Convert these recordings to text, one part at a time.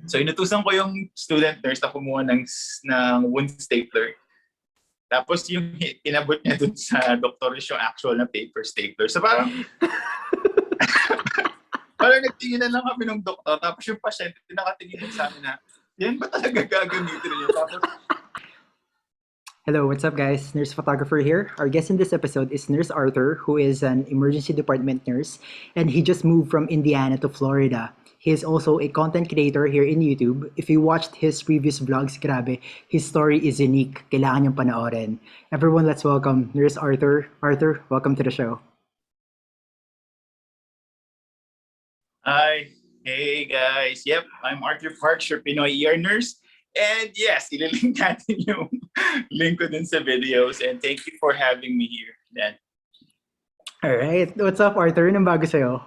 So inutusan ko yung student nurse na kumuha ng wound stapler. Tapos yung inabot niya dun sa doktor is yung actual na paper stapler. So parang nagtingin na lang kami ng doktor. Tapos yung pasyente nakatingin din sa amin na, yan ba talaga gagamitin niyo? Tapos, hello, what's up guys? Nurse photographer here. Our guest in this episode is Nurse Arthur, who is an emergency department nurse, and he just moved from Indiana to Florida. He is also a content creator here in YouTube. If you watched his previous vlogs, grabe, his story is unique. Kailangan niyong panoorin. Everyone, let's welcome Nurse Arthur. Arthur, welcome to the show. hi, hey guys. Yep, I'm Arthur Parks, your Pinoy ER nurse. And yes, ililink natin yung link ko dun sa videos. And thank you for having me here, Dan. Alright, what's up Arthur? Anong bago sa'yo?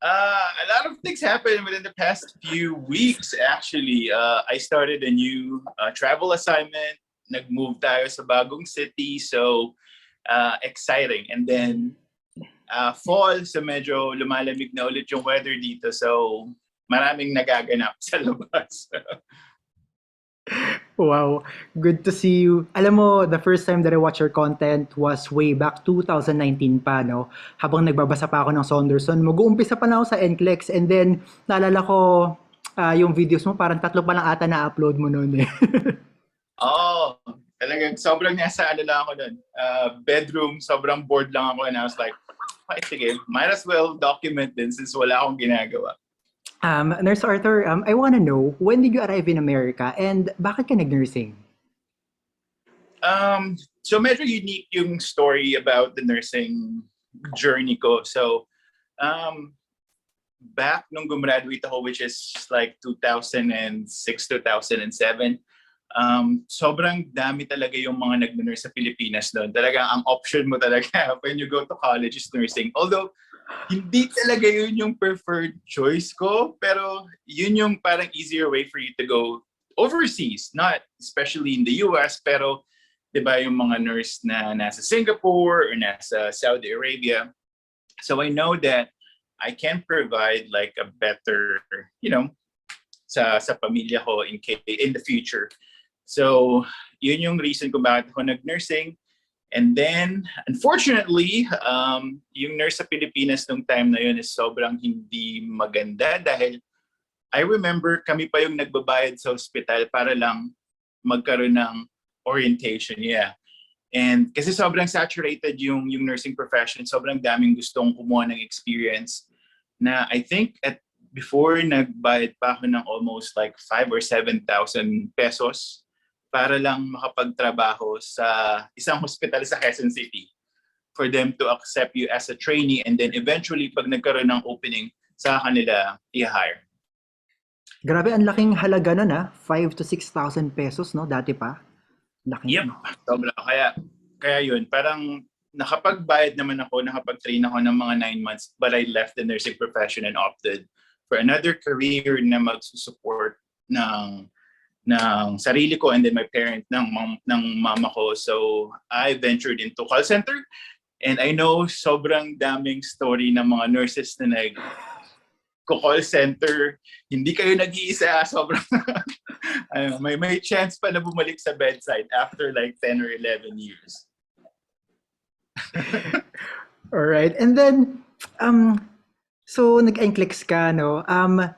A lot of things happened within the past few weeks, actually. I started a new travel assignment. Nag-move tayo sa bagong city. So, exciting. And then, fall, so medyo lumalamig na ulit yung weather dito. So, maraming nagaganap sa labas. Wow, good to see you. Alam mo, the first time that I watched your content was way back 2019 pa, no? Habang nagbabasa pa ako ng Saunderson, mag-uumpisa pa na ako sa NCLEX and then naalala ko yung videos mo, parang 3 pa lang ata na-upload mo noon eh. Oh, talagang sobrang nasa lang ako nun. Bedroom, sobrang bored lang ako and I was like, okay, sige, might as well document din since wala akong ginagawa. Nurse Arthur, I want to know, when did you arrive in America and bakit ka nag-nursing? So medyo unique yung story about the nursing journey ko. So, back nung gumraduate ako, which is like 2006, 2007, sobrang dami talaga yung mga nag-nurse sa Pilipinas doon. Talaga ang option mo talaga when you go to college is nursing. Although, hindi talaga yun yung preferred choice ko, pero yun yung parang easier way for you to go overseas, not especially in the US, pero diba yung mga nurse na nasa Singapore or nasa Saudi Arabia. So I know that I can provide like a better, sa pamilya ko in the future. So yun yung reason kung bakit ako nag-nursing. And then, unfortunately, yung nurse sa Pilipinas nung time na yun is sobrang hindi maganda dahil I remember kami pa yung nagbabayad sa hospital para lang magkaroon ng orientation. Yeah. And kasi sobrang saturated yung nursing profession, sobrang daming gustong kumuha ng experience na I think before nagbayad pa ako ng almost like 5,000 or 7,000 pesos para lang makapagtrabaho sa isang hospital sa Quezon City for them to accept you as a trainee and then eventually pag nagkaroon ng opening sa kanila i-hire. Grabe, ang laking halaga nun 5,000 to 6,000 pesos, no? Dati pa. Laki. Yep, sobra. Kaya yun, parang nakapagbayad naman ako, nakapag-train ako ng mga 9 months but I left the nursing profession and opted for another career na magsusupport ng sarili ko and then my parent ng mama ko. So I ventured into call center and I know sobrang daming story ng mga nurses na nag-call center. Hindi kayo nag-iisa. Sobrang may chance pa na bumalik sa bedside after like 10 or 11 years. Alright. And then, so nag-NCLEX ka, no?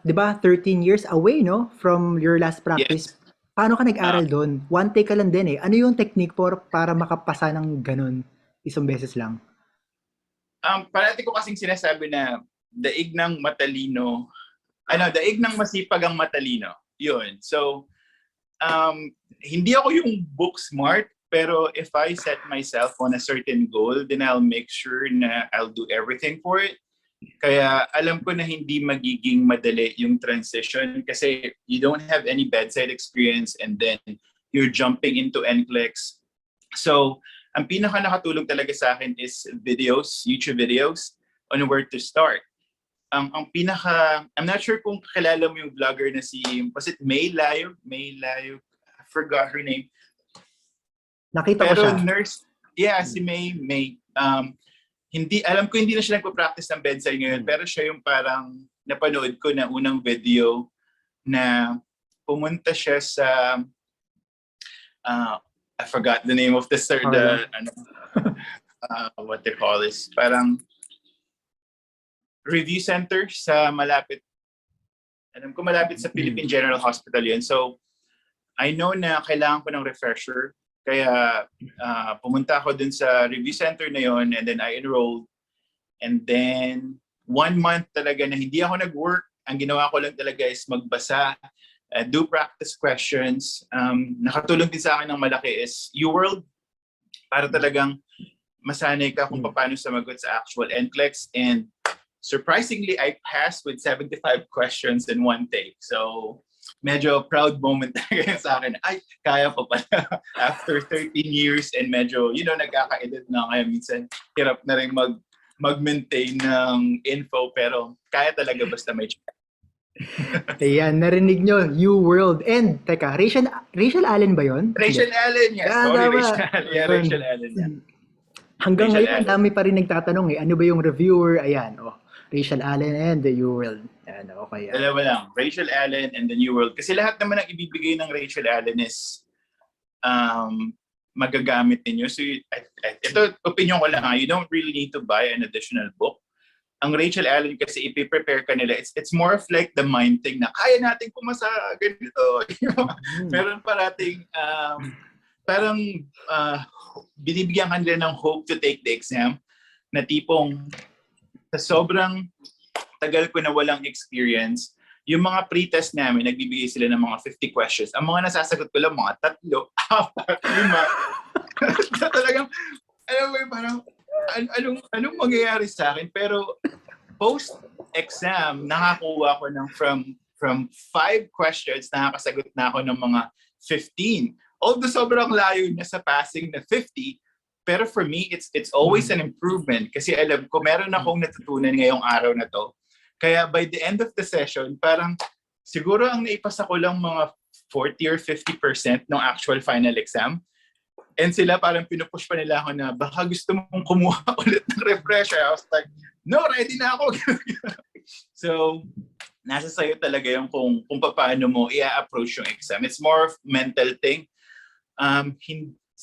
'Di ba 13 years away, no? From your last practice. Yes. Paano ka nag-aral doon? One take ka lang din eh. Ano yung technique para makapasa ng ganun? Isang beses lang. Parati ko kasing sinasabi na daig ng matalino, daig ng masipag ang matalino. Yun. So, hindi ako yung book smart, pero if I set myself on a certain goal, then I'll make sure na I'll do everything for it. Kaya alam ko na hindi magiging madali yung transition kasi you don't have any bedside experience and then you're jumping into NCLEX. So, ang pinaka nakatulong talaga sa akin is videos, YouTube videos on where to start. I'm not sure kung kilala mo yung vlogger na was it May Layo? I forgot her name. Nakita ko siya. Pero nurse, si May. Alam ko hindi na siya nagpa-practice ng bedside ngayon, pero siya yung parang napanood ko na unang video na pumunta siya sa I forgot the name of the what they call this, parang review center sa malapit. Alam ko malapit sa Philippine General Hospital yun. So I know na kailangan ko ng refresher. Kaya pumunta ako dun sa review center na yun, and then I enrolled. And then 1 month talaga na hindi ako nag-work. Ang ginawa ko lang talaga is magbasa, do practice questions. Nakatulong din sa akin ng malaki is UWorld para talagang masanay ka kung paano sumagot sa actual NCLEX. And surprisingly, I passed with 75 questions in 1 take. So medyo proud moment talaga sa akin. Ay, kaya ko pala after 13 years and medyo, nagkaka-edit na kaya minsan hirap na rin mag-maintain ng info, pero kaya talaga basta may check. Ayan, narinig nyo, UWorld. And, teka, Rachell Allen ba yun? Rachell Allen, yes. Sorry, tama. Rachell. Yeah, Rachell Allen. Yeah. Hanggang Rachell ngayon, Allen. dami pa rin nagtatanong ano ba yung reviewer? Ayan, Rachell Allen and the UWorld. Ayan, okay. Dalawa lang, Rachell Allen and the UWorld. Kasi lahat naman ang ibibigay ng Rachell Allen is magagamit ninyo. So, ito, opinion ko lang you don't really need to buy an additional book. Ang Rachell Allen kasi ipiprepare ka nila, it's more of like the mind thing na kaya natin pumasa ganito. Meron parating parang binibigyan ka nila ng hope to take the exam na tipong sa sobrang tagal ko na walang experience, yung mga pre-test namin, nagbibigay sila ng mga 50 questions. Ang mga nasasagot ko lang, mga 3, 4, 5. Talagang, alam mo yung parang, anong mangyayari sa akin? Pero post-exam, nakakuha ko ng from 5 questions, nakakasagot na ako ng mga 15. Although sobrang layo niya sa passing na 50, pero for me, it's always an improvement kasi alam ko, meron akong natutunan ngayong araw na to. Kaya by the end of the session, parang siguro ang naipasa ko lang mga 40 or 50% ng actual final exam. And sila parang pinupush pa nila ako na baka gusto mong kumuha ulit ng refresher. I was like, no, ready na ako. So, nasa sayo talaga yung kung paano mo i-approach yung exam. It's more of mental thing.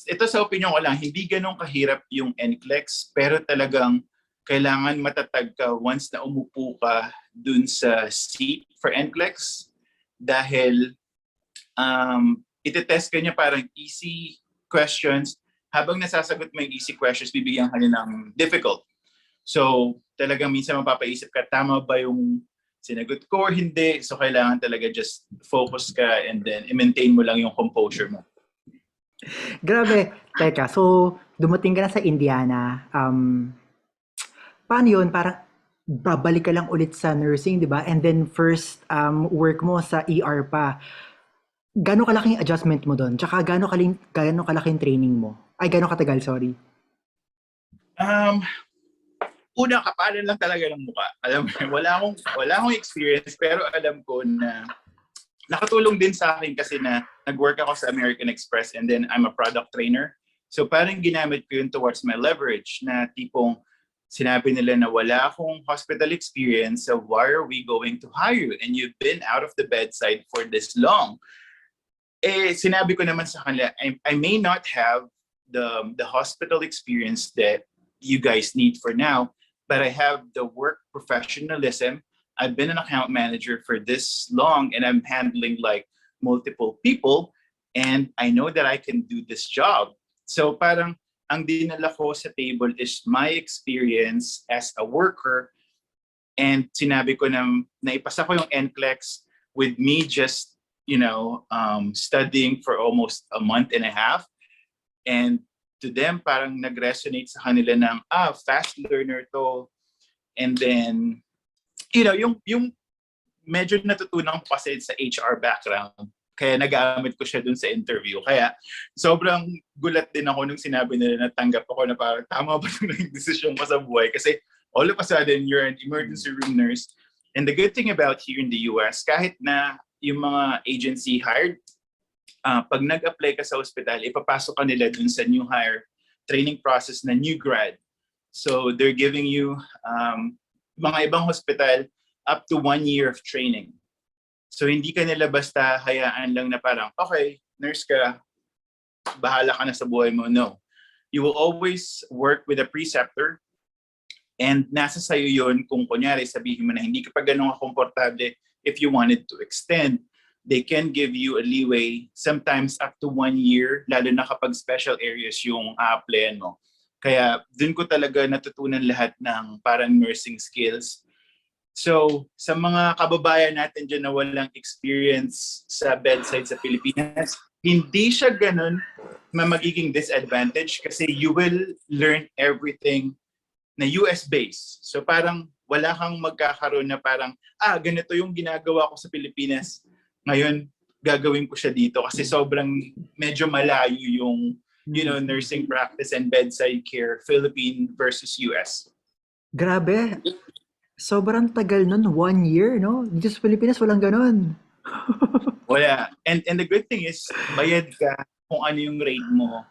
Ito sa opinion ko lang, hindi ganun kahirap yung NCLEX, pero talagang kailangan matatag ka once na umupo ka dun sa seat for NCLEX dahil itetest ka niya parang easy questions. Habang nasasagot mo yung easy questions, bibigyan ka niya ng difficult. So talagang minsan mapapaisip ka, tama ba yung sinagot ko or hindi? So kailangan talaga just focus ka and then i-maintain mo lang yung composure mo. Grabe. Teka, so dumating ka na sa Indiana. Paano yun? Parang babalik ka lang ulit sa nursing, di ba? And then first work mo sa ER pa. Gano'ng kalaking adjustment mo doon? Tsaka gano'ng kalaking training mo? Ay, gano'ng katagal, sorry. Una, kapalan lang talaga ng mukha. Alam mo, wala akong experience, pero alam ko na nakatulong din sa akin kasi na nag-work ako sa American Express and then I'm a product trainer. So parang ginamit ko yun towards my leverage na tipong sinabi nila na wala akong hospital experience, so why are we going to hire you? And you've been out of the bedside for this long. Sinabi ko naman sa kanila, I may not have the hospital experience that you guys need for now, but I have the work professionalism. I've been an account manager for this long and I'm handling like multiple people and I know that I can do this job. So parang ang dinala ko sa table is my experience as a worker and sinabi ko na naipasa ko yung NCLEX with me just, studying for almost a month and a half. And to them, parang nag-resonate sa kanila ng, fast learner to. And then, yung medyo natutunan ko kasi sa HR background. Kaya nagamit ko siya dun sa interview. Kaya sobrang gulat din ako nung sinabi nila na tanggap ako na parang tama ba yung decision ko sa buhay? Kasi all of a sudden, you're an emergency room nurse. And the good thing about here in the US, kahit na yung mga agency hired, pag nag-apply ka sa hospital, ipapasok ka nila dun sa new hire training process na new grad. So they're giving you, mga ibang hospital, up to 1 year of training. So hindi ka nila basta hayaan lang na parang, okay, nurse ka, bahala ka na sa buhay mo. No. You will always work with a preceptor and nasa sayo yun kung kunyari sabihin mo na hindi ka pa ganun komportable if you wanted to extend. They can give you a leeway, sometimes up to 1 year, lalo na kapag special areas yung a-applyan mo. Kaya dun ko talaga natutunan lahat ng parang nursing skills. So, sa mga kababayan natin dyan na walang experience sa bedside sa Pilipinas, hindi siya ganun magiging disadvantage kasi you will learn everything na US-based. So parang wala kang magkakaroon na parang, ganito yung ginagawa ko sa Pilipinas. Ngayon, gagawin ko siya dito kasi sobrang medyo malayo yung nursing practice and bedside care, Philippine versus US. Grabe. Sobrang tagal nun, 1 year, no? Dito sa Pilipinas, walang ganon. Wala. And the good thing is, bayad ka kung ano yung rate mo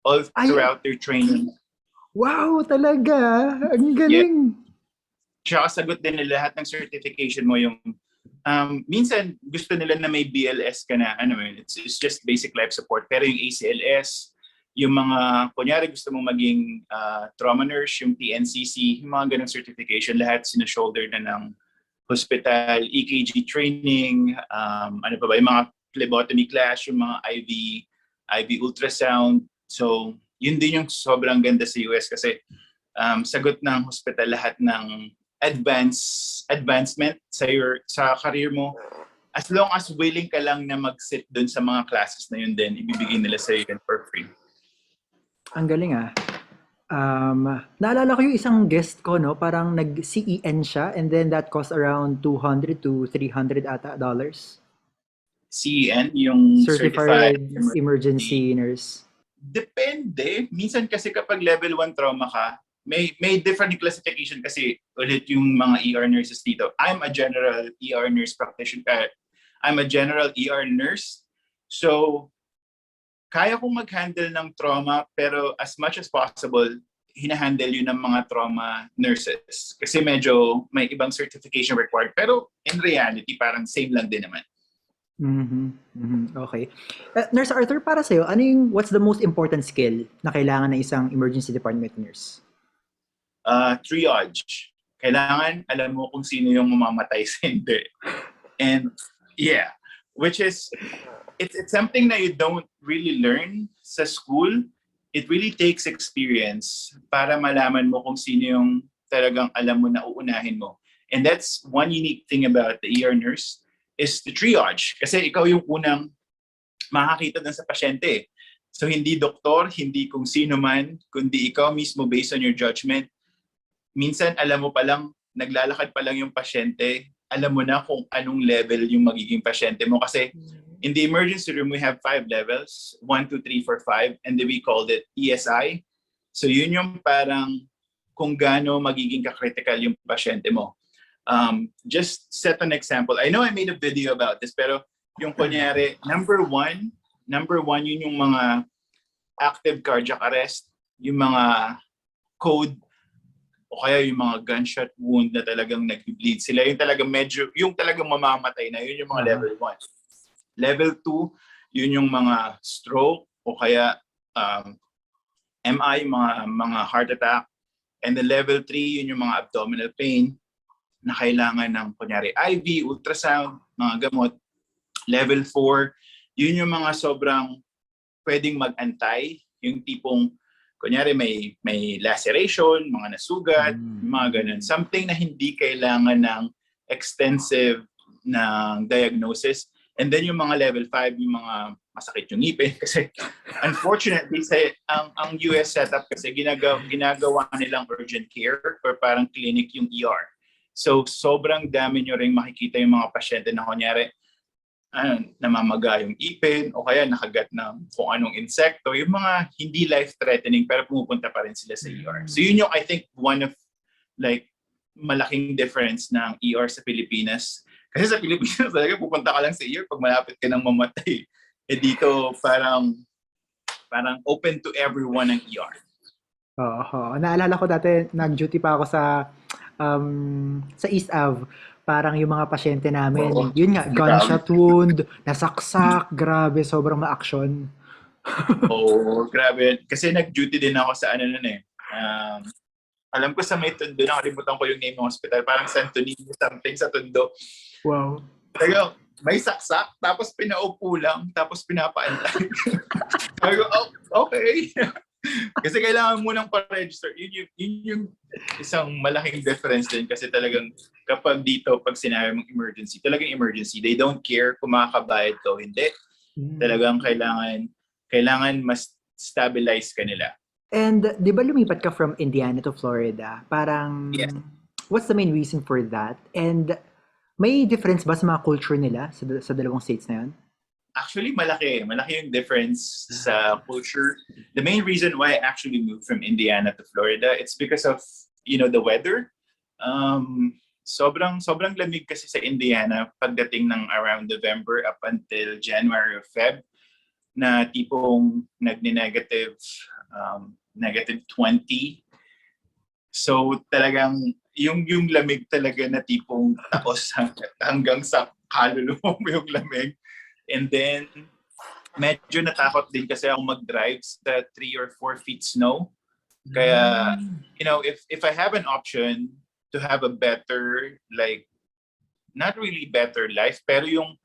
all throughout your training. Wow, talaga. Ang galing. Tsaka sagot din nila lahat ng certification mo yung minsan gusto nila na may BLS ka na, it's just basic life support. Pero yung ACLS, yung mga, kunyari gusto mong maging trauma nurse, yung TNCC, yung mga ganong certification, lahat sinushoulder na ng hospital, EKG training, yung mga phlebotomy class, yung mga IV ultrasound. So, yun din yung sobrang ganda sa US kasi sagot ng hospital lahat ng advancement sa career mo. As long as willing ka lang na mag-sit dun sa mga classes na yun din, ibibigay nila sa yun for free. Ang galing naalala ko yung isang guest ko, no? Parang nag-CEN siya and then that cost around $200 to $300 dollars. CEN, yung Certified Emergency Nurse. Depende. Minsan kasi kapag level 1 trauma ka, may different classification kasi ulit yung mga ER nurses dito. I'm a general ER nurse practitioner. I'm a general ER nurse. So, kaya kong mag-handle ng trauma pero as much as possible, hinahandle yun ng mga trauma nurses. Kasi medyo may ibang certification required. Pero in reality, parang same lang din naman. Okay. Nurse Arthur, para sa'yo, what's the most important skill na kailangan ng isang emergency department nurse? Triage. Kailangan alam mo kung sino yung mamamatay sa hindi. And which is, it's something that you don't really learn sa school. It really takes experience para malaman mo kung sino yung talagang alam mo na uunahin mo. And that's one unique thing about the ER nurse is the triage. Kasi ikaw yung unang makakita dun sa pasyente. So hindi doktor, hindi kung sino man, kundi ikaw mismo based on your judgment. Minsan alam mo palang, naglalakad pa lang yung pasyente, alam mo na kung anong level yung magiging pasyente mo. Kasi in the emergency room, we have 5 levels, 1, 2, 3, 4, 5, and then we called it ESI. So yun yung parang kung gaano magiging ka-critical yung pasyente mo. Just set an example. I know I made a video about this, pero yung kunyari, number one, yun yung mga active cardiac arrest, yung mga code, o kaya yung mga gunshot wound na talagang nag-bleed sila, yung talagang mamamatay na, yun yung mga level 1. Level 2, yun yung mga stroke, o kaya MI, mga heart attack. And the level 3, yun yung mga abdominal pain na kailangan ng, kunyari, IV, ultrasound, mga gamot. Level 4, yun yung mga sobrang pwedeng mag-antay, yung tipong, kunyari may laceration, mga nasugat, mga ganun. Something na hindi kailangan ng extensive na diagnosis. And then yung mga level 5, yung mga masakit yung ngipin. Kasi unfortunately, ang US setup kasi ginagawa nilang urgent care or parang clinic yung ER. So sobrang dami nyo rin makikita yung mga pasyente na kunyari, namamaga yung ipin o kaya nakagat ng kung anong insekto, yung mga hindi life-threatening pero pumupunta pa rin sila sa ER. So yun yung I think one of malaking difference ng ER sa Pilipinas. Kasi sa Pilipinas talaga pupunta ka lang sa ER pag malapit ka nang mamatay. Dito parang open to everyone ang ER. Naalala ko dati, nag-duty pa ako sa East Ave. Parang yung mga pasyente Oo. namin, yun nga, Grabe. gunshot wound, nasaksak, grabe, sobrang ma-action. Oo, grabe. Kasi nag-duty din ako sa ano nun eh. Alam ko sa may Tondo, nakalimutan ko yung name ng hospital. Parang Santo Niño something sa Tondo. Wow. Talagang may saksak, tapos pinaupo lang, tapos pinapaantay. Sabi ko, oh, okay. Kasi kailangan mo nang pa-register. Yun yung isang malaking difference din kasi talagang kapag dito, pag sinabi mong emergency, talagang emergency. They don't care kung makakabayad ka o hindi. Talagang kailangan mas stabilize ka nila. And di ba lumipat ka from Indiana to Florida? Parang, Yes. what's the main reason for that? And may difference ba sa mga culture nila sa dalawang states na yun? Actually, malaki. Malaki yung difference sa culture. The main reason why I actually moved from Indiana to Florida, it's because of, the weather. Sobrang lamig kasi sa Indiana pagdating ng around November up until January or Feb na tipong negative negative 20. So talagang yung lamig talaga na tipong taos hanggang sa kaluluwa mo yung lamig. And then, medyo natakot din kasi ako mag-drive sa 3 or 4 feet snow. Kaya, if I have an option to have a better, like, not really better life, pero yung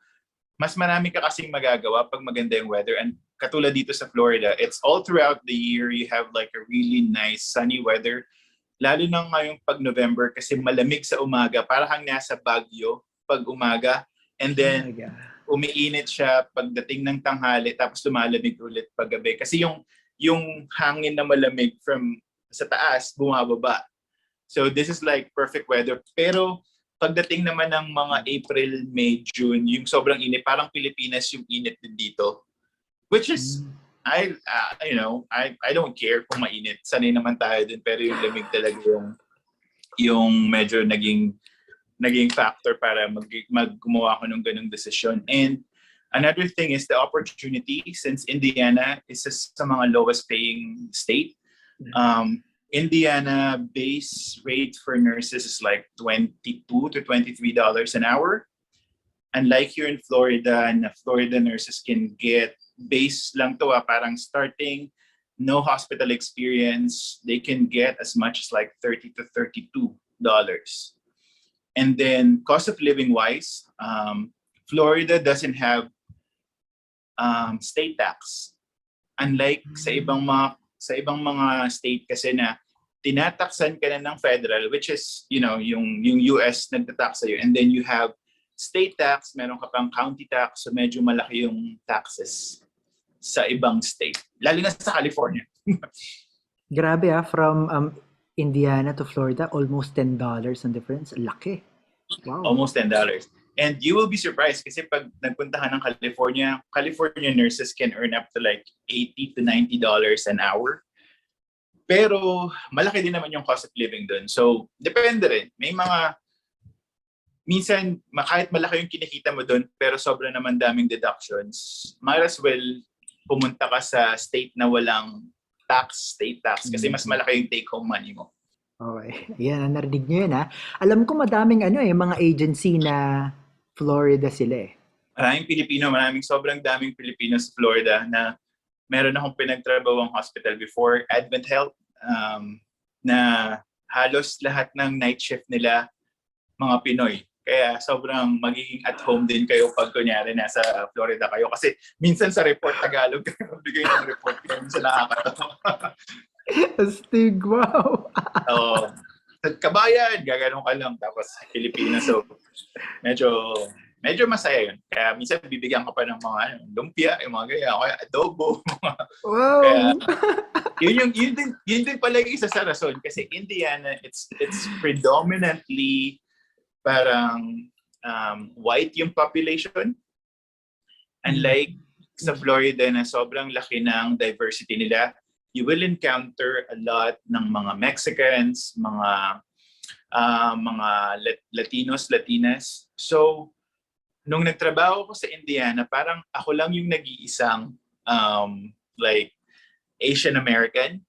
mas marami ka kasing magagawa pag maganda yung weather. And katulad dito sa Florida, it's all throughout the year, you have like a really nice sunny weather. Lalo na ngayong pag November kasi malamig sa umaga, para kang nasa Baguio pag umaga. And then, umiinit siya pagdating ng tanghali tapos lumalamig ulit paggabi kasi yung hangin na malamig from sa taas bumababa. So this is like perfect weather. Pero pagdating naman ng mga April, May, June, yung sobrang init, parang Pilipinas yung init din dito. Which is I don't care kung mainit. Sanay naman tayo din pero yung lamig talaga yung medyo naging factor para gumawa ko ng ganung desisyon. And another thing is the opportunity since Indiana is sa mga lowest paying state. Indiana base rate for nurses is like $22 to $23 an hour. Unlike here in Florida, and Florida nurses can get base lang to parang starting, no hospital experience, they can get as much as like $30 to $32. And then cost of living wise, Florida doesn't have state tax. Unlike sa ibang mga state kasi na tinataksan ka na ng federal, which is yung US nagtatax sa'yo, and then you have state tax, meron ka pang county tax, so medyo malaki yung taxes sa ibang state, lalo na sa California. Grabe from Indiana to Florida, almost $10 ang difference. Laki. Wow. Almost $10. And you will be surprised kasi pag nagpunta ka ng California nurses can earn up to like $80 to $90 an hour. Pero malaki din naman yung cost of living doon. So, depende rin. May minsan, kahit malaki yung kinikita mo doon, pero sobra naman daming deductions, might as well pumunta ka sa state na walang state tax, kasi mas malaki yung take-home money mo. Okay. Ayan, narinig nyo yun Alam ko madaming mga agency na Florida sila Sobrang daming Pilipino sa Florida na meron akong pinagtrabawang hospital before, Advent Health, na halos lahat ng night shift nila mga Pinoy. Kaya sobrang magiging at home din kayo pag kunyari nasa Florida kayo. Kasi minsan sa report Tagalog kayo magbigay ng report kayo sa nakakatawa. Astig, wow! Kabayan, gaganon ka lang. Tapos Pilipinas, so medyo masaya yun. Kaya minsan bibigyan ka pa ng mga lumpia, yung mga ganyan, kaya adobo. Wow! Kaya yun din pala yung isa sa rason. Kasi Indiana, it's predominantly parang white yung population. Unlike sa Florida na sobrang laki ng diversity nila, you will encounter a lot ng mga Mexicans, mga Latinos, Latinas. So, nung nagtrabaho ko sa Indiana, parang ako lang yung nag-iisang like Asian American.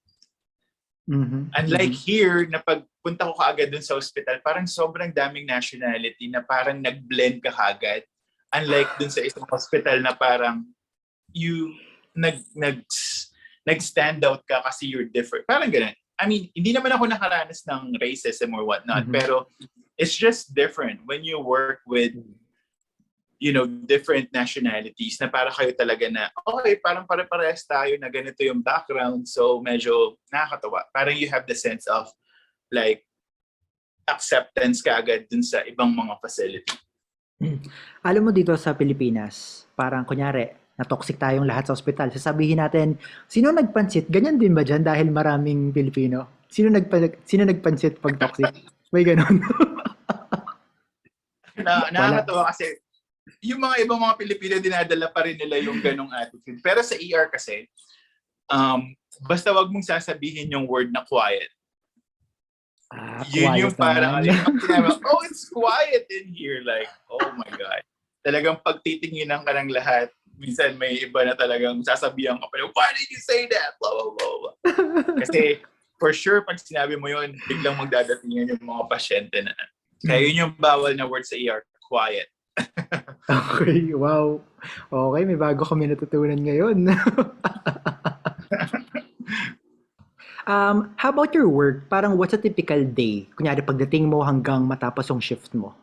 Unlike here, na pagpunta ko kaagad dun sa hospital, parang sobrang daming nationality na parang nag-blend ka kaagad. Unlike dun sa isang hospital na parang you nag-stand out ka kasi you're different. Parang ganun. I mean, hindi naman ako nakaranas ng racism or whatnot, pero it's just different when you work with different nationalities na para kayo talaga na, okay, parang pare-parehas tayo na ganito yung background, so medyo nakakatawa. Parang you have the sense of like acceptance kaagad dun sa ibang mga facility. Alam mo dito sa Pilipinas, parang kunyari, na-toxic tayong lahat sa ospital. Sasabihin natin, sino nagpansit? Ganyan din ba dyan dahil maraming Pilipino? Sino nagpansit pag toxic? May ganon. Nakakatawa kasi yung mga ibang mga Pilipino dinadala pa rin nila yung ganong attitude. Pero sa ER kasi, basta wag mong sasabihin yung word na quiet. Yun yung parang, oh, it's quiet in here. Like, oh my God. Talagang pagtitinginan ka ng lahat, minsan may iba na talagang sasabihan ka pa, why did you say that? Blah, blah, blah, blah. Kasi for sure, pag sinabi mo yun, biglang magdadatingan yung mga pasyente na. Kaya yun yung bawal na word sa ER, quiet. Okay, wow. Okay, may bago kami natutunan ngayon. How about your work? Parang what's a typical day? Kunyari pagdating mo hanggang matapos yung shift mo.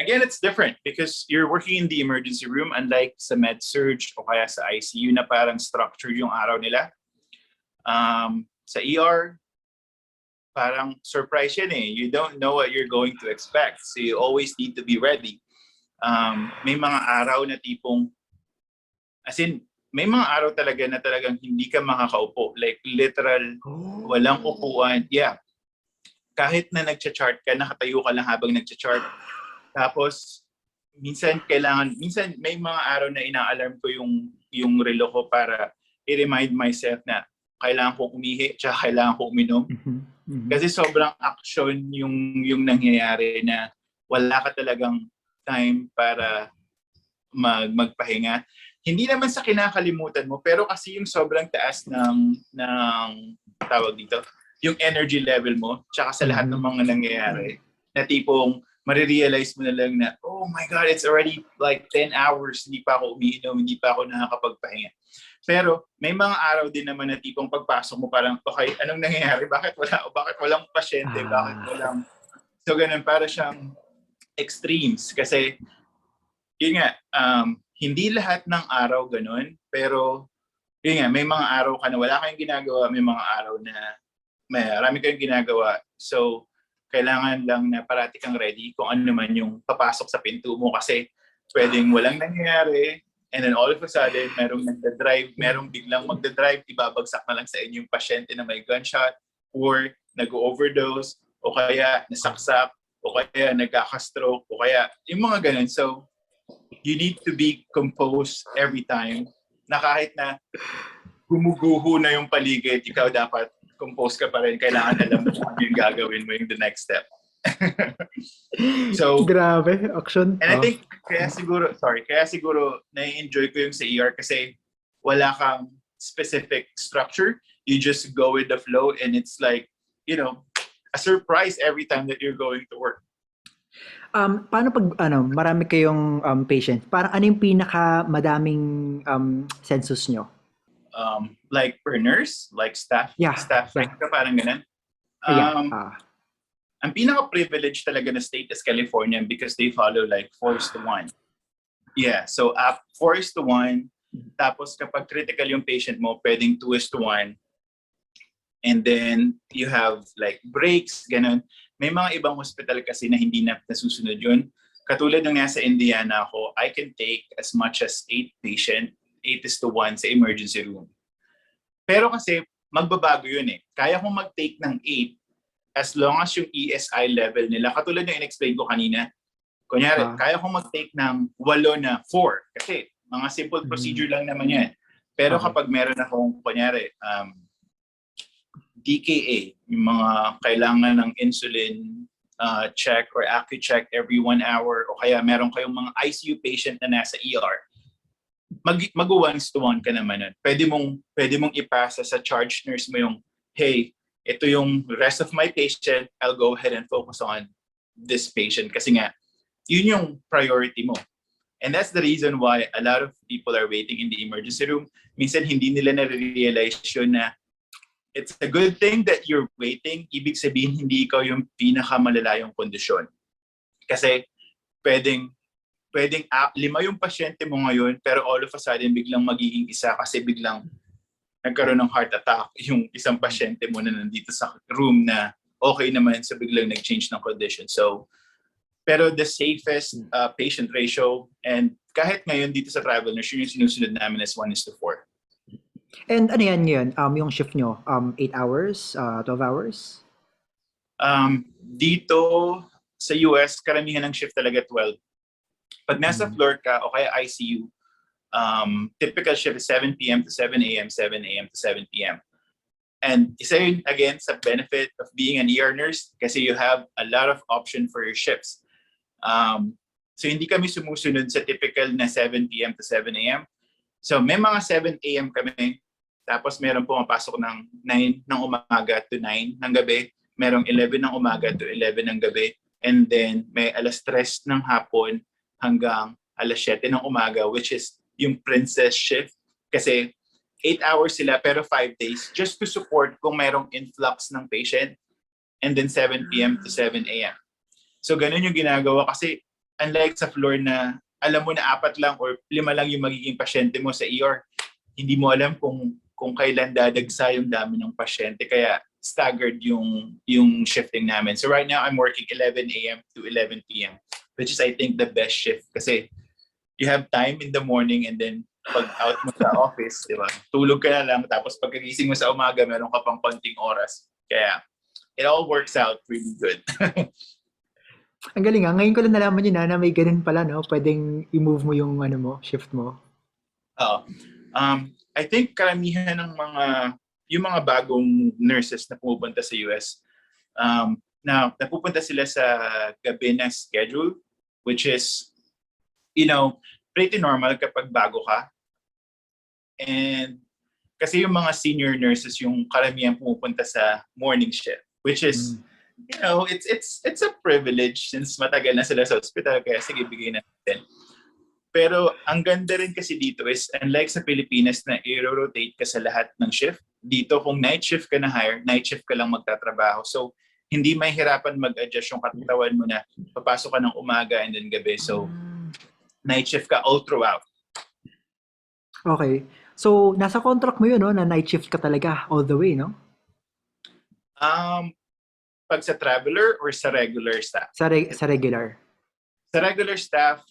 Again, it's different because you're working in the emergency room, unlike sa med-surg o kaya sa ICU na parang structured yung araw nila. Sa ER, parang surprise yan eh. You don't know what you're going to expect. So you always need to be ready. May mga araw na tipong, as in, may mga araw talaga na talagang hindi ka makakaupo. Like literal, walang upuan. Yeah. Kahit na nagcha-chart ka, nakatayo ka lang habang nagcha-chart. Tapos, minsan may mga araw na ina-alarm ko yung relo ko para i-remind myself na kailangan ko umihi, tsaka kailangan ko uminom. Kasi sobrang action yung nangyayari na wala ka talagang time para magpahinga. Hindi naman sa kinakalimutan mo, pero kasi yung sobrang taas ng tawag dito, yung energy level mo, tsaka sa lahat ng mga nangyayari, na tipong marirealize mo na lang na, oh my God, it's already like 10 hours, hindi pa ako umiinom, hindi pa ako nakakapagpahinga. Pero may mga araw din naman na tipong pagpasok mo parang, okay, anong nangyayari? Bakit walang pasyente? Bakit walang... So ganun, para siyang extremes. Kasi, yun nga, hindi lahat ng araw ganun. Pero, yun nga, may mga araw ka na wala kayong ginagawa, may mga araw na marami kayong ginagawa. So, kailangan lang na parati kang ready kung ano naman yung papasok sa pinto mo kasi pwedeng walang nangyayari. And then all of a sudden, merong nagda-drive, merong biglang magda-drive, ibabagsak na lang sa inyo yung pasyente na may gunshot or nag-overdose o kaya nasaksak o kaya nagkaka-stroke o kaya yung mga ganun. So, you need to be composed every time na kahit na gumuguho na yung paligid, ikaw dapat compose ka pa rin. Kailangan alam mo kung ano yung gagawin mo yung the next step. So, grabe, action. And I think kaya siguro na-enjoy ko yung sa ER kasi wala kang specific structure. You just go with the flow and it's like, a surprise every time that you're going to work. Paano pag marami kayong patient? Parang ano yung pinaka madaming census nyo? Like per nurse, like staff, parang ganun. Ang pinaka-privileged talaga na state is California because they follow like 4:1. Yeah, so 4:1. Tapos kapag critical yung patient mo, pwedeng 2:1. And then you have like breaks, ganun. May mga ibang hospital kasi na hindi na nasusunod yun. Katulad ng nasa Indiana ako, I can take as much as 8 patient, 8:1 sa emergency room. Pero kasi magbabago yun eh. Kaya kong mag-take ng 8 as long as yung ESI level nila, katulad yung in-explain ko kanina, kunyari, kaya kong mag-take ng 8 na 4 kasi mga simple procedure lang naman yan. Pero kapag meron akong, kunyari, DKA, yung mga kailangan ng insulin check or AccuCheck every 1 hour, o kaya meron kayong mga ICU patient na nasa ER, mag 1:1 ka naman nun. Pwede mong ipasa sa charge nurse mo yung, hey, ito yung rest of my patient, I'll go ahead and focus on this patient kasi nga, yun yung priority mo. And that's the reason why a lot of people are waiting in the emergency room. Minsan hindi nila na-realize yun na it's a good thing that you're waiting. Ibig sabihin, hindi ikaw yung pinakamalala yung kondisyon. Kasi pwedeng 5 yung pasyente mo ngayon, pero all of a sudden biglang magiging isa kasi biglang nagkaroon ng heart attack yung isang pasyente mo na nandito sa room na okay naman, so biglang nag-change ng condition. So, pero the safest patient ratio, and kahit ngayon dito sa travel nurse, yung sinusunod namin is 1:4. And ano yan yun? Yung shift nyo, 8 hours, 12 hours? Dito sa US, karamihan ng shift talaga 12. Pag nasa floor ka o kaya ICU, typical shift is 7 p.m. to 7 a.m., 7 a.m. to 7 p.m. And isa yun, again, sa benefit of being an ER nurse kasi you have a lot of option for your shifts. So hindi kami sumusunod sa typical na 7 p.m. to 7 a.m. So may mga 7 a.m. kami, tapos meron pumapasok ng 9 ng umaga to 9 ng gabi, merong 11 ng umaga to 11 ng gabi, and then may 3:00 ng hapon hanggang 7:00 ng umaga, which is yung princess shift. Kasi 8 hours sila pero 5 days just to support kung merong influx ng patient, and then 7 p.m. to 7 a.m. So ganun yung ginagawa kasi unlike sa floor na alam mo na 4 lang or 5 lang yung magiging pasyente mo sa ER, hindi mo alam kung kailan dadagsa yung dami ng pasyente, kaya staggered yung shifting namin. So right now I'm working 11 a.m. to 11 p.m. which is I think the best shift kasi you have time in the morning and then pag out mo sa office, di ba? Tulog ka na lang tapos pagkagising mo sa umaga meron ka pang konting oras. Kaya it all works out really good. Ang galing ah. Ngayon ko lang nalaman yun na may ganun pala, no? Pwedeng i-move mo yung shift mo. I think karamihan ng yung mga bagong nurses na pumupunta sa US, na napupunta sila sa gabi na schedule, which is, pretty normal kapag bago ka. And kasi yung mga senior nurses, yung karamihan pumupunta sa morning shift, which is, it's a privilege since matagal na sila sa hospital, kaya sige, bigay natin. Pero ang ganda rin kasi dito is, unlike sa Pilipinas na i-rotate ka sa lahat ng shift, dito kung night shift ka na hire, night shift ka lang magtatrabaho. So, hindi mahirapan mag-adjust yung katawan mo na papasok ka ng umaga and then gabi. So, night shift ka all throughout. Okay. So, nasa contract mo yun, no? Na night shift ka talaga all the way, no? Pag sa traveler or sa regular staff? Sa regular. Sa regular staff,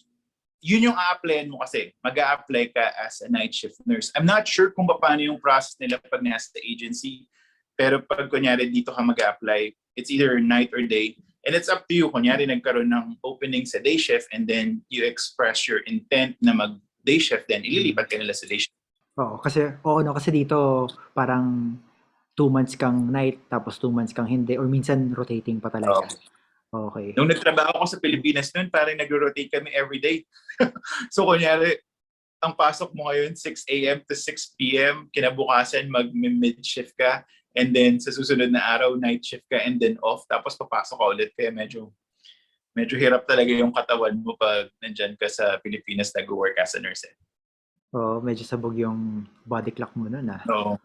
yun yung a-applyan mo kasi. Mag-a-apply ka as a night shift nurse. I'm not sure kung paano yung process nila pag nasa agency. Pero pag kunyari dito ka mag-a-apply, it's either night or day. And it's up to you. Kunyari nagkaroon ng opening sa day shift and then you express your intent na mag-day shift, then ililipat ka nila sa day shift. Kasi dito parang 2 months kang night tapos 2 months kang hindi or minsan rotating pa talaga. Okay. Nung nagtrabaho ko sa Pilipinas noon, parang nag-rotate kami every day. So kunyari, ang pasok mo ngayon 6 a.m. to 6 p.m., kinabukasan mag-mid shift ka, and then sa susunod na araw night shift ka and then off, tapos papasok ka ulit. Kaya medyo hirap talaga yung katawan mo pag nandyan ka sa Pilipinas nag-work as a nurse. Medyo sabog yung body clock mo nun ah. Oo.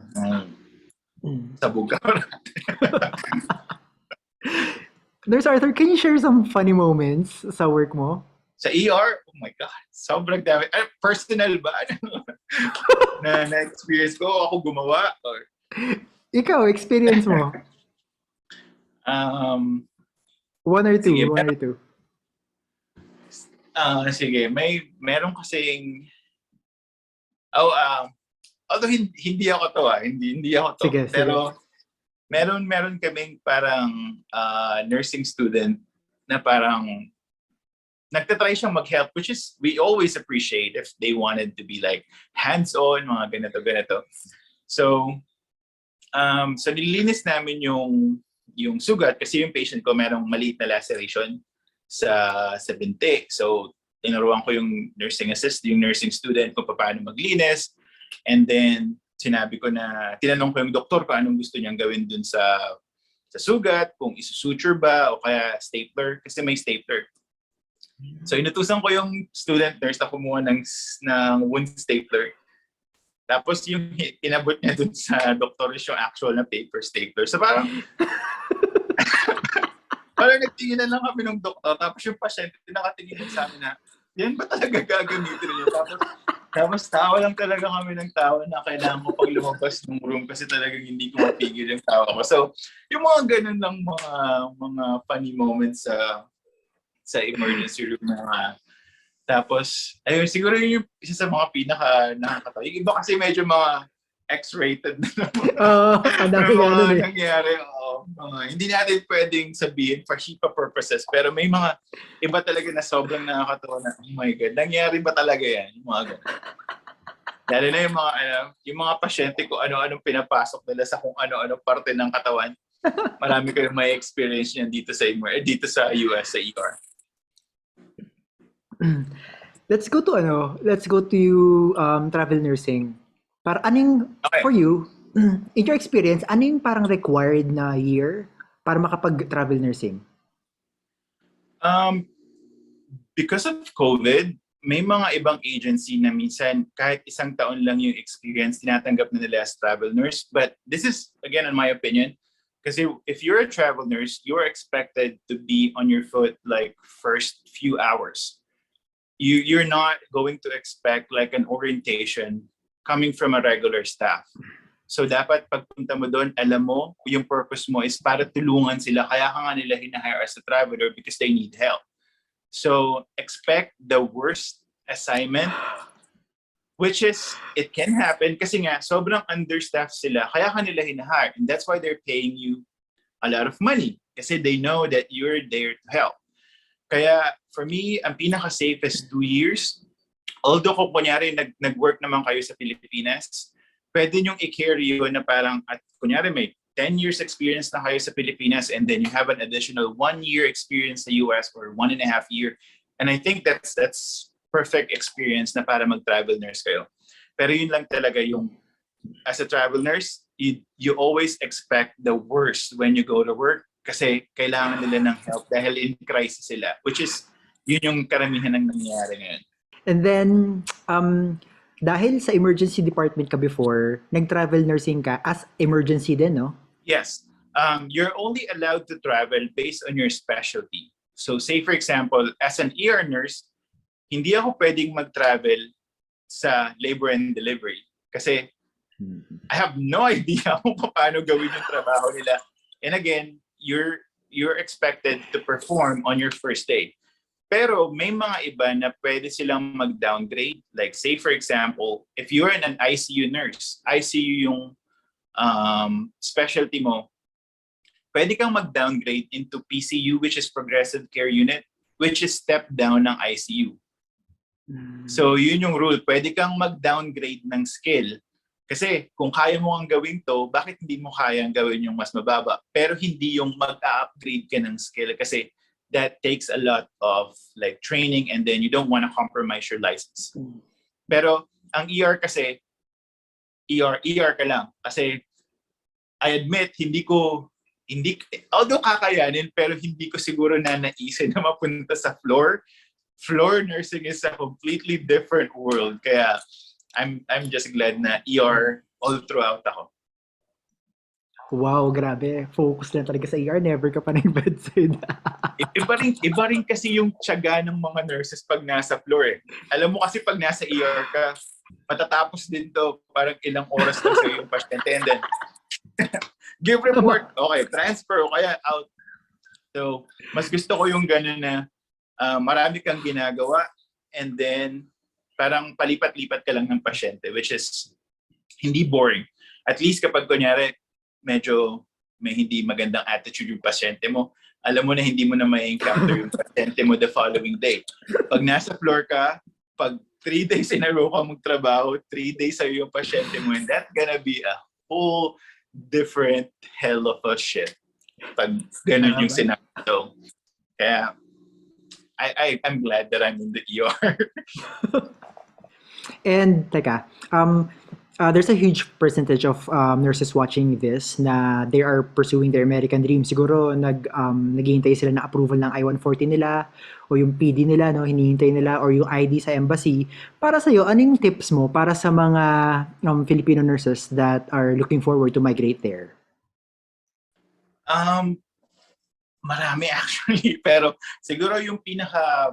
Sabog ka. Nurse Arthur, can you share some funny moments sa work mo? Sa ER? Oh my God. Sobrang dami. Personal ba? na-experience ko, ako gumawa? Or... Ikaw, experience mo? 1 or 2? Sige, 1 or 2? Sige, meron kasing... although hindi ako to hindi ako to. Sige, pero meron kaming parang nursing student na parang nagtatry siyang mag-help, which is we always appreciate if they wanted to be like hands-on, mga ganito. So nililinis namin yung sugat kasi yung patient ko merong maliit na laceration sa binti. So tinuruan ko yung yung nursing student kung paano maglinis. And then, sinabi ko na, tinanong ko yung doktor kung anong gusto niyang gawin dun sa sugat, kung isusuture ba o kaya stapler, kasi may stapler. So, inutusan ko yung student nurse na kumuha ng wound stapler. Tapos yung inabot niya dun sa doktor is yung actual na paper stapler. So parang nagtingin na lang kami ng doktor. Tapos yung pasyente nakatingin din sa amin na, yan ba talaga gagamitin niya? Tapos tawa lang talaga kami ng tawa na kailangan ko pag lumabas ng room kasi talagang hindi ko mapigil yung tawa ko. So yung mga ganun lang mga funny moments sa emergency room na tapos, ayun, siguro yung isa sa mga nakakatawa. Yung iba kasi medyo mga X-rated na ang dami nga nun eh. nangyari. Hindi natin pwedeng sabihin for HIPAA purposes, pero may mga iba talaga na sobrang nakakatawa na, oh my God, nangyari ba talaga yan? Yung mga ganun. Lalo na yung mga pasyente ko, ano-anong pinapasok nila sa kung ano-ano parte ng katawan. Marami kayong may experience niyan dito sa US, sa ER. Let's go to travel nursing. Para Okay. for you, in your experience, ano yung parang required na year para makapag-travel nursing? Because of COVID, may mga ibang agency na minsan kahit isang taon lang yung experience, tinatanggap na nila as travel nurse. But this is, again, in my opinion, kasi if you're a travel nurse, you're expected to be on your foot like first few hours. You're not going to expect like an orientation coming from a regular staff. So dapat pagpunta mo doon, alam mo, yung purpose mo is para tulungan sila. Kaya ka nga nila hinahire as a traveler because they need help. So expect the worst assignment, which is, it can happen kasi nga sobrang understaffed sila. Kaya ka nila hinahire. And that's why they're paying you a lot of money kasi they know that you're there to help. Kaya for me, ang pinaka-safest 2 years, although kung kunyari nag-work naman kayo sa Pilipinas, pwede nyong i-carry yun na parang, at kunyari may 10 years experience na kayo sa Pilipinas and then you have an additional 1 year experience sa US or 1.5 year. And I think that's perfect experience na para mag-travel nurse kayo. Pero yun lang talaga yung, as a travel nurse, you always expect the worst when you go to work. Kasi kailangan nila ng help dahil in crisis sila, which is yun yung karamihan ng nangyayari ngayon. And then, dahil sa emergency department ka before, nag-travel nursing ka as emergency din, no? Yes. You're only allowed to travel based on your specialty. So say for example, as an ER nurse, hindi ako pwedeng mag-travel sa labor and delivery. Kasi I have no idea kung paano gawin yung trabaho nila. And again, you're expected to perform on your first day. Pero may mga iba na pwede silang mag-downgrade. Like say for example, if you're an ICU nurse, ICU yung specialty mo, pwede kang mag-downgrade into PCU, which is Progressive Care Unit, which is step down ng ICU. So yun yung rule. Pwede kang mag-downgrade ng skill. Kasi kung kaya mo ang gawin to, bakit hindi mo kayang gawin yung mas mababa? Pero hindi yung mag-upgrade ka ng skill kasi that takes a lot of like training and then you don't want to compromise your license. Pero ang ER kasi, ER ka lang. Kasi I admit, although kakayanin, pero hindi ko siguro na naisin na mapunta sa floor. Floor nursing is a completely different world. Kaya I'm just glad na ER all throughout ako. Wow, grabe. Focus lang talaga sa ER. Never ka pa nag-bedside. Iba rin kasi yung tiyaga ng mga nurses pag nasa floor eh. Alam mo kasi pag nasa ER ka, matatapos din to parang ilang oras na sa'yo yung pasyente and then give report, okay, transfer o kaya out. So, mas gusto ko yung gano'n na marami kang ginagawa and then parang palipat-lipat ka lang ng pasyente, which is hindi boring. At least kapag kunyari, medyo may hindi magandang attitude yung pasyente mo, alam mo na hindi mo na may encounter yung pasyente mo the following day. Pag nasa floor ka, pag 3 days in a row ka magtrabaho, 3 days sa'yo yung pasyente mo, and that's gonna be a whole different hell of a shit. Pag ganun yung scenario. Kaya, I'm glad that I'm in the ER. And teka, there's a huge percentage of nurses watching this na they are pursuing their American dream. Siguro naghihintay sila na approval ng I-140 nila o yung PD nila, no, hinihintay nila or yung ID sa embassy. Para sa'yo, ano yung tips mo para sa mga Filipino nurses that are looking forward to migrate there? Marami actually, pero siguro yung pinaka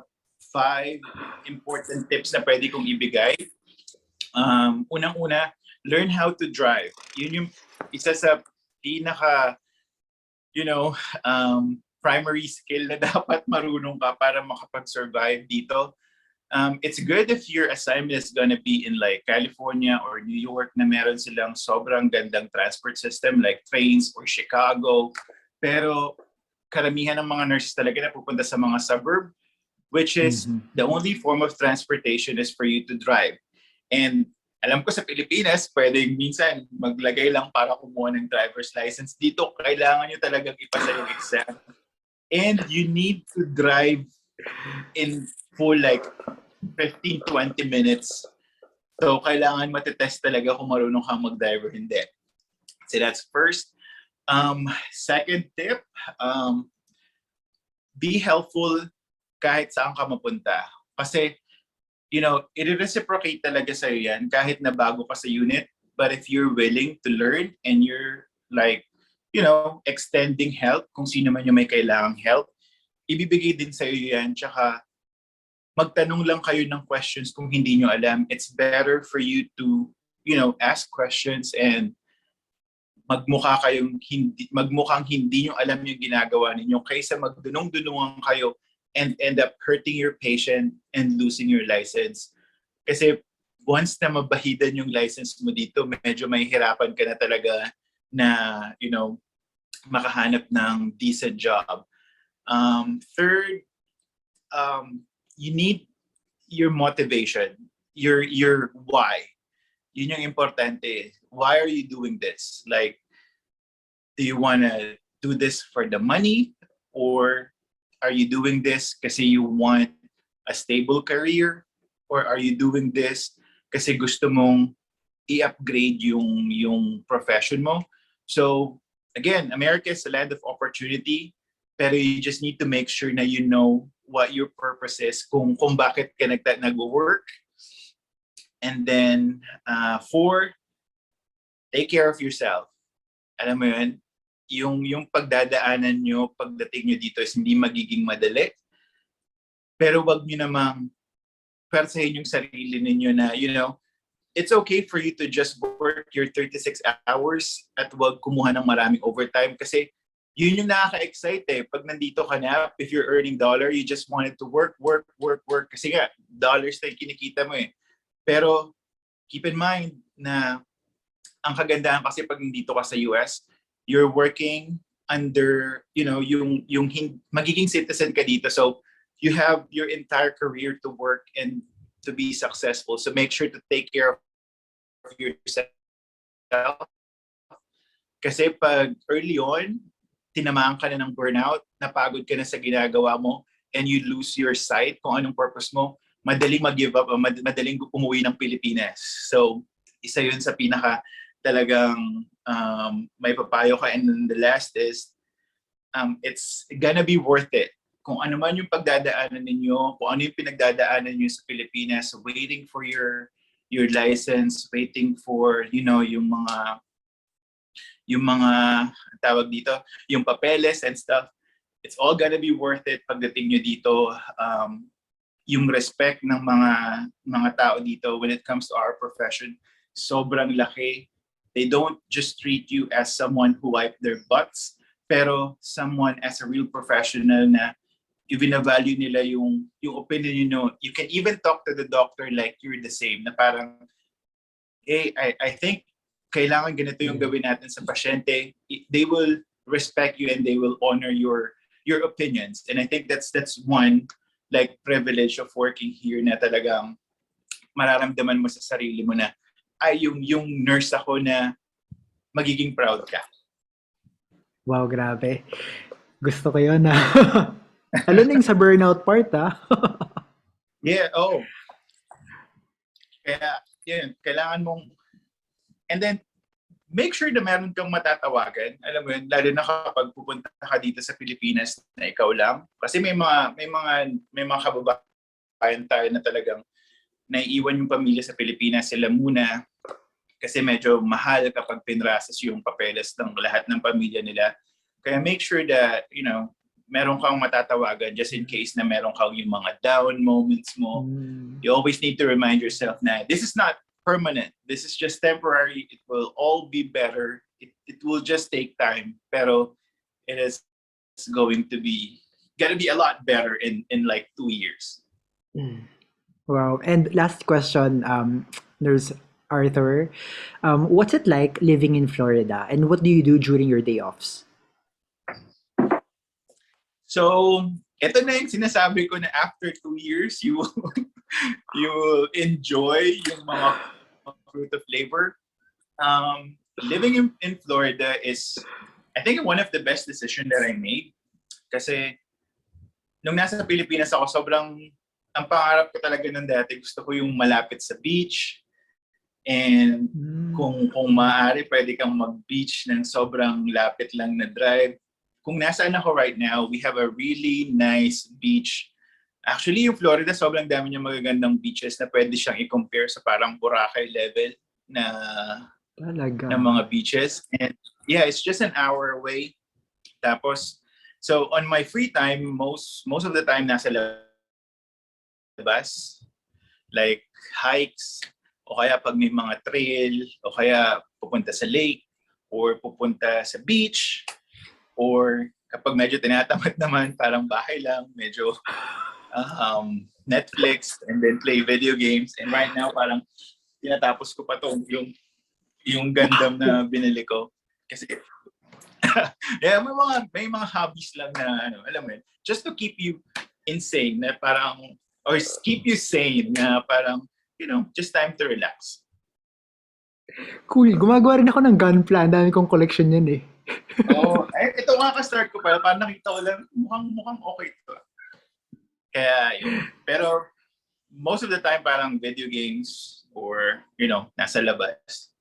5 important tips na pwede kong ibigay. Unang-una, learn how to drive. Yun yung isa sa pinaka, primary skill na dapat marunong ka para makapag-survive dito. It's good if your assignment is gonna be in like California or New York na meron silang sobrang gandang transport system like trains or Chicago. Pero karamihan ng mga nurses talaga na pupunta sa mga suburb, which is the only form of transportation is for you to drive. And alam ko sa Pilipinas, pwedeng minsan maglagay lang para kumuha ng driver's license. Dito, kailangan nyo talagang ipasa yung exam. And you need to drive in full like 15-20 minutes. So, kailangan matitest talaga kung marunong kang mag-drive or hindi. So, that's first. Second tip, be helpful kahit saan ka mapunta. Kasi, i-reciprocate talaga sa'yo yan kahit na bago ka sa unit. But if you're willing to learn and you're like, extending help kung sino man yung may kailangang help, ibibigay din sa'yo yan. Tsaka, magtanong lang kayo ng questions kung hindi nyo alam. It's better for you to, ask questions and magmukhang hindi nyo alam yung ginagawa ninyo kaysa magdunong-dunungan kayo and end up hurting your patient and losing your license. Kasi once na mabahidan yung license mo dito, medyo may hirapan ka na talaga na, makahanap ng decent job. Third, you need your motivation, your why. Yun yung importante. Why are you doing this? Like, do you want to do this for the money? Or are you doing this kasi you want a stable career? Or are you doing this kasi gusto mong i-upgrade yung profession mo? So, again, America is a land of opportunity, pero you just need to make sure na you know what your purpose is, kung bakit ka nag-work. And then, 4, take care of yourself. Alam mo yun, yung pagdadaanan nyo, pagdating nyo dito is hindi magiging madali. Pero wag nyo namang persahin yung sarili ninyo na, it's okay for you to just work your 36 hours at wag kumuha ng maraming overtime kasi yun yung nakaka-excite eh. Pag nandito ka na, if you're earning dollar, you just wanted to work. Kasi nga, dollars na yung kinikita mo eh. Pero keep in mind na ang kagandahan kasi pag nandito ka sa US, you're working under, yung magiging citizen ka dito. So you have your entire career to work and to be successful. So make sure to take care of yourself. Kasi pag early on, tinamaan ka na ng burnout, napagod ka na sa ginagawa mo, and you lose your sight kung anong purpose mo, madaling mag-give up, madaling umuwi ng Pilipinas. So, isa yun sa pinaka talagang may papayo ka. And then the last is, it's gonna be worth it. Kung ano man yung pagdadaanan ninyo, kung ano yung pinagdadaanan nyo sa Pilipinas, waiting for your license, waiting for, yung mga tawag dito, yung papeles and stuff, it's all gonna be worth it pagdating nyo dito. Yung respect ng mga tao dito when it comes to our profession, sobrang laki. They don't just treat you as someone who wiped their butts, pero someone as a real professional na i-value nila yung opinion nyo. You can even talk to the doctor like you're the same, na parang, hey, I think kailangan ganito yung gawin natin sa pasyente. They will respect you and they will honor your opinions. And I think that's one like privilege of working here na talagang mararamdaman mo sa sarili mo na ay yung nurse ako na magiging proud ka. Wow, grabe. Gusto ko yun na Lalo na yung sa burnout part, ah. Yeah, oh. Kaya, yun, kailangan mong, and then, make sure na meron kang matatawagan. Alam mo yun, lalo na kapag pupunta ka dito sa Pilipinas na ikaw lang. Kasi may mga kababayan tayo na talagang naiiwan yung pamilya sa Pilipinas, sila muna. Kasi medyo mahal kapag pinrasas yung papeles ng lahat ng pamilya nila. Kaya make sure that, meron kang matatawagan just in case na meron kang yung mga down moments mo. You always need to remind yourself na this is not permanent. This is just temporary. It will all be better. It will just take time. Pero it is going to be gonna be a lot better in like 2 years. Wow. And last question, there's Arthur. What's it like living in Florida, and what do you do during your day offs? So, ito na yung sinasabi ko na after 2 years, you will enjoy yung mga fruit of labor. Living in Florida is, I think, one of the best decisions that I made. Kasi, nung nasa Pilipinas ako, ang pangarap ko talaga ng dati, gusto ko yung malapit sa beach. And kung maaari, pwede kang mag-beach ng sobrang lapit lang na drive. Kung nasaan ako right now, we have a really nice beach. Actually, yung Florida, sobrang dami niya magagandang beaches na pwede siyang i-compare sa parang Boracay level na mga beaches. And yeah, it's just an hour away. Tapos, so on my free time, most of the time nasa labas. Like hikes, o kaya pag may mga trail, o kaya pupunta sa lake, or pupunta sa beach, or kapag medyo tinatamad naman, parang bahay lang, medyo Netflix, and then play video games. And right now, parang tinatapos ko pa yung Gundam na binili ko. Kasi, yeah, may mga hobbies lang na, alam mo yun, just to keep you insane, na parang, or keep you sane, na parang, just time to relax. Cool. Gumagawa rin ako ng gunpla. Dami kong collection yan eh. Ito nga ka-start ko pala. Parang nakita ko lang, mukhang okay ito. Kaya yun. Pero most of the time parang video games or, nasa labas.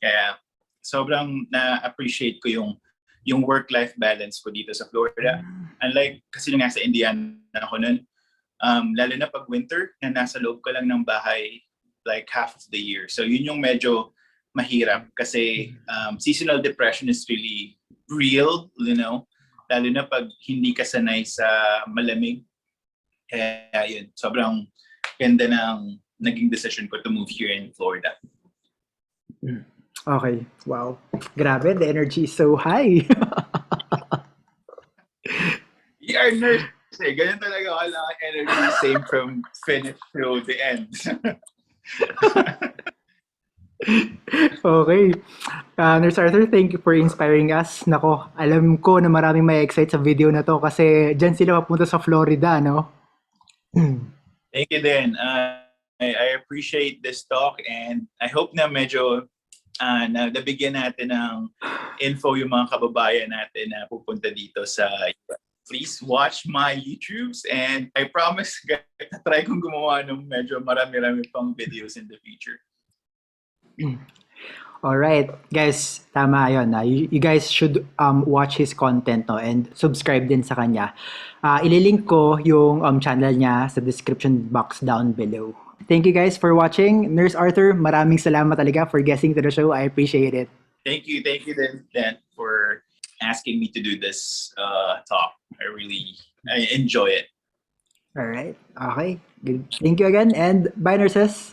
Kaya sobrang na-appreciate ko yung work-life balance ko dito sa Florida. Unlike, kasi nung nasa Indiana ako nun, lalo na pag winter, na nasa loob ko lang ng bahay like half of the year. So yun yung medyo mahirap kasi seasonal depression is really real, lalo na pag hindi ka sanay sa malamig. Kaya yun, sobrang ganda ng naging decision ko to move here in Florida. Okay, wow. Grabe, the energy is so high. We are nurse. Ganyan talaga wala energy, same from finish to the end. Okay. Nurse Arthur, thank you for inspiring us. Nako, alam ko na maraming may excite sa video na to kasi dyan sila papunta sa Florida, no? Thank you din. I appreciate this talk and I hope na medyo nabigyan natin ng info yung mga kababayan natin na pupunta dito sa Please watch my YouTubes and I promise try kong gumawa ng medyo marami-rami pang videos in the future. Alright, guys, tama yun. You guys should watch his content, no, and subscribe din sa kanya. Ililink ko yung channel niya sa description box down below. Thank you guys for watching. Nurse Arthur, maraming salamat talaga for guesting to the show. I appreciate it. Thank you Dan for asking me to do this talk. I enjoy it. Alright, okay. Good. Thank you again and bye, nurses.